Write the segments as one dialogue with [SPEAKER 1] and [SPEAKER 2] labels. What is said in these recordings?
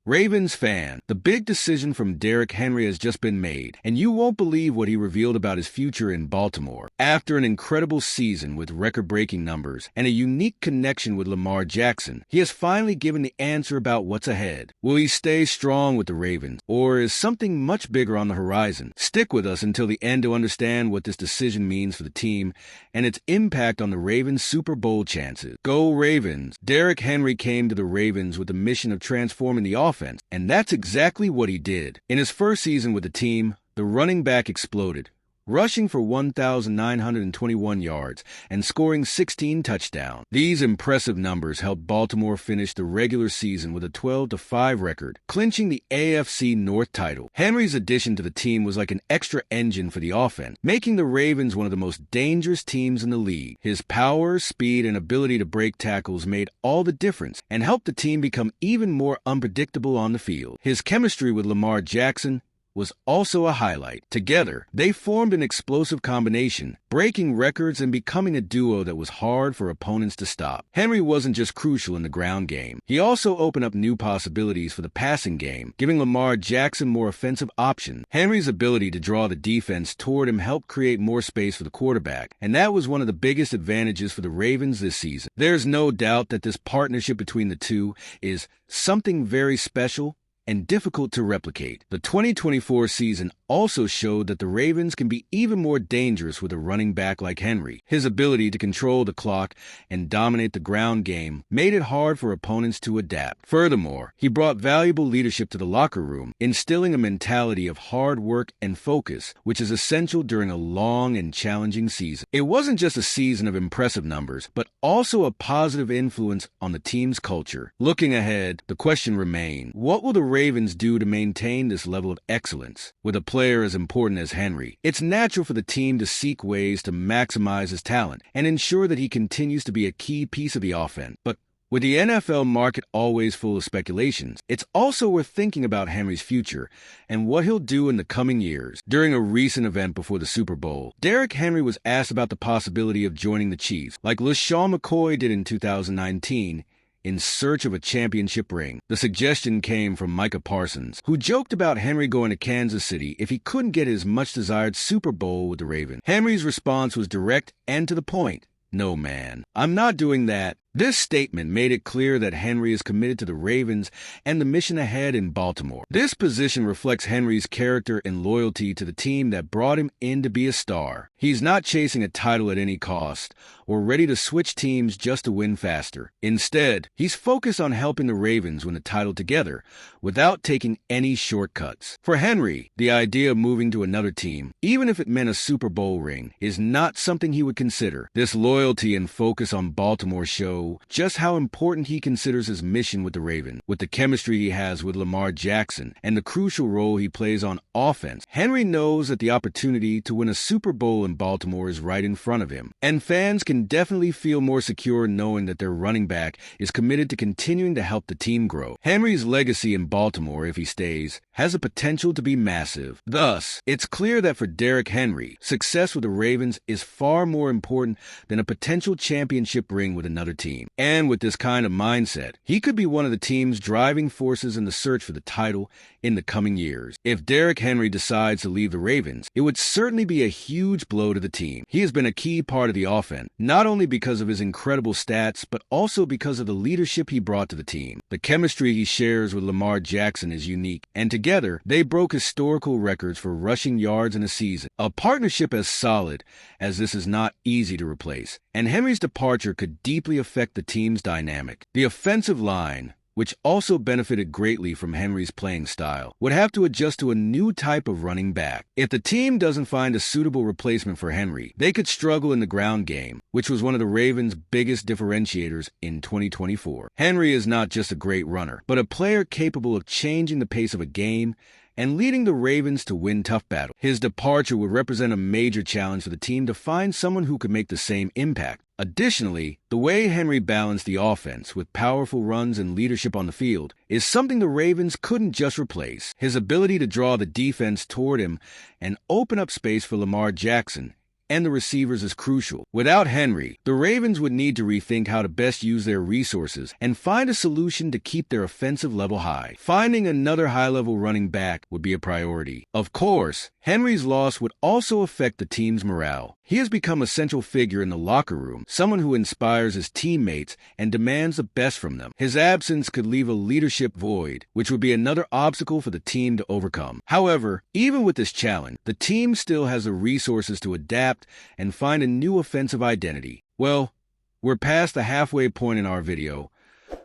[SPEAKER 1] Ravens fan, the big decision from Derrick Henry has just been made, and you won't believe what he revealed about his future in Baltimore. After an incredible season with record-breaking numbers and a unique connection with Lamar Jackson, he has finally given the answer about what's ahead. Will he stay strong with the Ravens, or is something much bigger on the horizon? Stick with us until the end to understand what this decision means for the team and its impact on the Ravens' Super Bowl chances. Go Ravens! Derrick Henry came to the Ravens with the mission of transforming the offense, and that's exactly what he did. In his first season with the team, the running back exploded, rushing for 1,921 yards and scoring 16 touchdowns. These impressive numbers helped Baltimore finish the regular season with a 12-5 record, clinching the AFC North title. Henry's addition to the team was like an extra engine for the offense, making the Ravens one of the most dangerous teams in the league. His power, speed, and ability to break tackles made all the difference and helped the team become even more unpredictable on the field. His chemistry with Lamar Jackson was also a highlight. Together, they formed an explosive combination, breaking records and becoming a duo that was hard for opponents to stop. Henry wasn't just crucial in the ground game. He also opened up new possibilities for the passing game, giving Lamar Jackson more offensive options. Henry's ability to draw the defense toward him helped create more space for the quarterback, and that was one of the biggest advantages for the Ravens this season. There's no doubt that this partnership between the two is something very special and difficult to replicate. The 2024 season also showed that the Ravens can be even more dangerous with a running back like Henry. His ability to control the clock and dominate the ground game made it hard for opponents to adapt. Furthermore, he brought valuable leadership to the locker room, instilling a mentality of hard work and focus, which is essential during a long and challenging season. It wasn't just a season of impressive numbers, but also a positive influence on the team's culture. Looking ahead, the question remains, what will the Ravens do to maintain this level of excellence? With a player as important as Henry, it's natural for the team to seek ways to maximize his talent and ensure that he continues to be a key piece of the offense. But with the NFL market always full of speculations, it's also worth thinking about Henry's future and what he'll do in the coming years. During a recent event before the Super Bowl, Derrick Henry was asked about the possibility of joining the Chiefs, like LaShawn McCoy did in 2019, in search of a championship ring. The suggestion came from Micah Parsons, who joked about Henry going to Kansas City if he couldn't get his much-desired Super Bowl with the Ravens. Henry's response was direct and to the point. "No, man, I'm not doing that." This statement made it clear that Henry is committed to the Ravens and the mission ahead in Baltimore. This position reflects Henry's character and loyalty to the team that brought him in to be a star. He's not chasing a title at any cost or ready to switch teams just to win faster. Instead, he's focused on helping the Ravens win the title together without taking any shortcuts. For Henry, the idea of moving to another team, even if it meant a Super Bowl ring, is not something he would consider. This loyalty and focus on Baltimore show just how important he considers his mission with the Ravens. With the chemistry he has with Lamar Jackson and the crucial role he plays on offense, Henry knows that the opportunity to win a Super Bowl in Baltimore is right in front of him. And fans can definitely feel more secure knowing that their running back is committed to continuing to help the team grow. Henry's legacy in Baltimore, if he stays, has the potential to be massive. Thus, it's clear that for Derrick Henry, success with the Ravens is far more important than a potential championship ring with another team. And with this kind of mindset, he could be one of the team's driving forces in the search for the title in the coming years. If Derrick Henry decides to leave the Ravens, it would certainly be a huge blow to the team. He has been a key part of the offense, not only because of his incredible stats, but also because of the leadership he brought to the team. The chemistry he shares with Lamar Jackson is unique, and together, they broke historical records for rushing yards in a season. A partnership as solid as this is not easy to replace, and Henry's departure could deeply affect the team's dynamic. The offensive line, which also benefited greatly from Henry's playing style, would have to adjust to a new type of running back. If the team doesn't find a suitable replacement for Henry, they could struggle in the ground game, which was one of the Ravens' biggest differentiators in 2024. Henry is not just a great runner, but a player capable of changing the pace of a game and leading the Ravens to win tough battles. His departure would represent a major challenge for the team to find someone who could make the same impact. Additionally, the way Henry balanced the offense with powerful runs and leadership on the field is something the Ravens couldn't just replace. His ability to draw the defense toward him and open up space for Lamar Jackson and the receivers is crucial. Without Henry, the Ravens would need to rethink how to best use their resources and find a solution to keep their offensive level high. Finding another high-level running back would be a priority. Of course, Henry's loss would also affect the team's morale. He has become a central figure in the locker room, someone who inspires his teammates and demands the best from them. His absence could leave a leadership void, which would be another obstacle for the team to overcome. However, even with this challenge, the team still has the resources to adapt and find a new offensive identity. Well, we're past the halfway point in our video,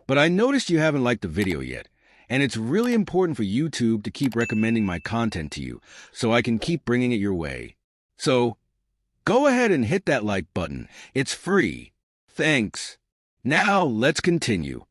[SPEAKER 1] but I noticed you haven't liked the video yet. And it's really important for YouTube to keep recommending my content to you, so I can keep bringing it your way. So, go ahead and hit that like button. It's free. Thanks. Now, let's continue.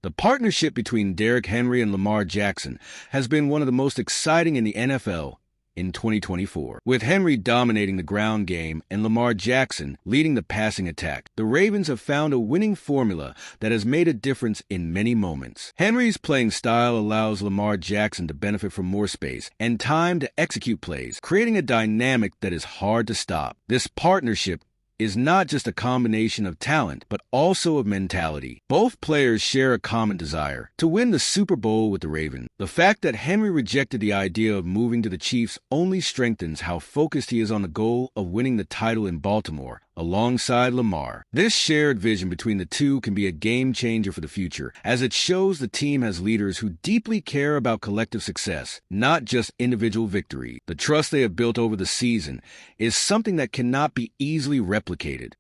[SPEAKER 1] The partnership between Derrick Henry and Lamar Jackson has been one of the most exciting in the NFL in 2024. With Henry dominating the ground game and Lamar Jackson leading the passing attack, the Ravens have found a winning formula that has made a difference in many moments. Henry's playing style allows Lamar Jackson to benefit from more space and time to execute plays, creating a dynamic that is hard to stop. This partnership is not just a combination of talent, but also of mentality. Both players share a common desire to win the Super Bowl with the Ravens. The fact that Henry rejected the idea of moving to the Chiefs only strengthens how focused he is on the goal of winning the title in Baltimore, alongside Lamar. This shared vision between the two can be a game changer for the future, as it shows the team has leaders who deeply care about collective success, not just individual victory. The trust they have built over the season is something that cannot be easily replicated.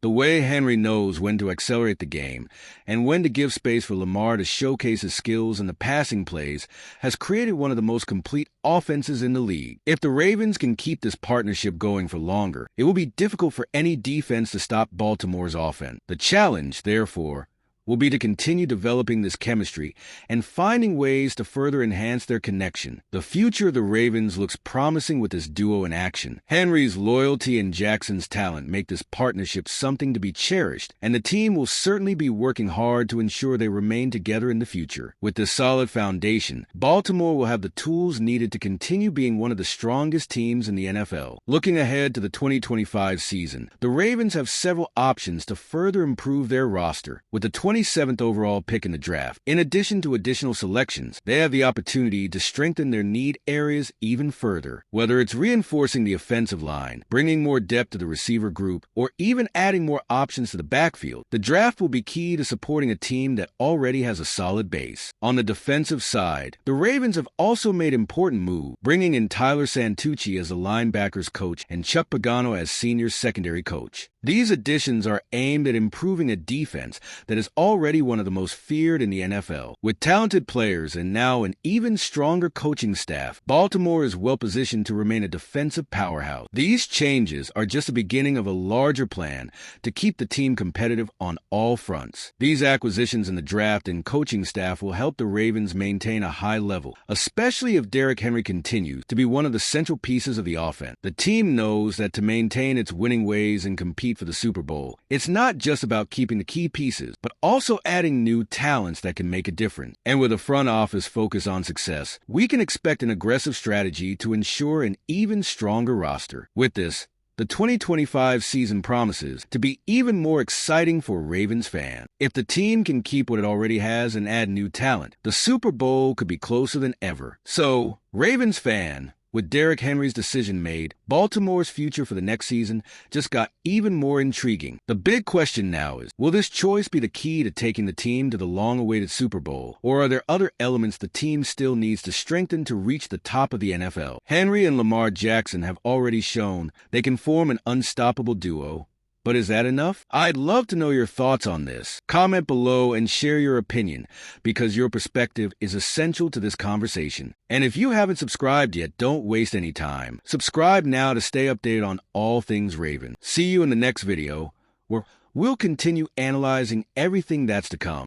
[SPEAKER 1] The way Henry knows when to accelerate the game and when to give space for Lamar to showcase his skills in the passing plays has created one of the most complete offenses in the league. If the Ravens can keep this partnership going for longer, it will be difficult for any defense to stop Baltimore's offense. The challenge, therefore, will be to continue developing this chemistry and finding ways to further enhance their connection. The future of the Ravens looks promising with this duo in action. Henry's loyalty and Jackson's talent make this partnership something to be cherished, and the team will certainly be working hard to ensure they remain together in the future. With this solid foundation, Baltimore will have the tools needed to continue being one of the strongest teams in the NFL. Looking ahead to the 2025 season, the Ravens have several options to further improve their roster. With the 27th overall pick in the draft, in addition to additional selections, they have the opportunity to strengthen their need areas even further. Whether it's reinforcing the offensive line, bringing more depth to the receiver group, or even adding more options to the backfield, the draft will be key to supporting a team that already has a solid base. On the defensive side, the Ravens have also made important moves, bringing in Tyler Santucci as the linebackers coach and Chuck Pagano as senior secondary coach. These additions are aimed at improving a defense that is already one of the most feared in the NFL. With talented players and now an even stronger coaching staff, Baltimore is well positioned to remain a defensive powerhouse. These changes are just the beginning of a larger plan to keep the team competitive on all fronts. These acquisitions in the draft and coaching staff will help the Ravens maintain a high level, especially if Derrick Henry continues to be one of the central pieces of the offense. The team knows that to maintain its winning ways and compete for the Super Bowl, it's not just about keeping the key pieces, but also adding new talents that can make a difference. And with a front office focus on success, we can expect an aggressive strategy to ensure an even stronger roster. With this, the 2025 season promises to be even more exciting for Ravens fans. If the team can keep what it already has and add new talent, the Super Bowl could be closer than ever. So, Ravens fan, with Derrick Henry's decision made, Baltimore's future for the next season just got even more intriguing. The big question now is, will this choice be the key to taking the team to the long-awaited Super Bowl, or are there other elements the team still needs to strengthen to reach the top of the NFL? Henry and Lamar Jackson have already shown they can form an unstoppable duo. But is that enough? I'd love to know your thoughts on this. Comment below and share your opinion, because your perspective is essential to this conversation. And if you haven't subscribed yet, don't waste any time. Subscribe now to stay updated on all things Raven. See you in the next video, where we'll continue analyzing everything that's to come.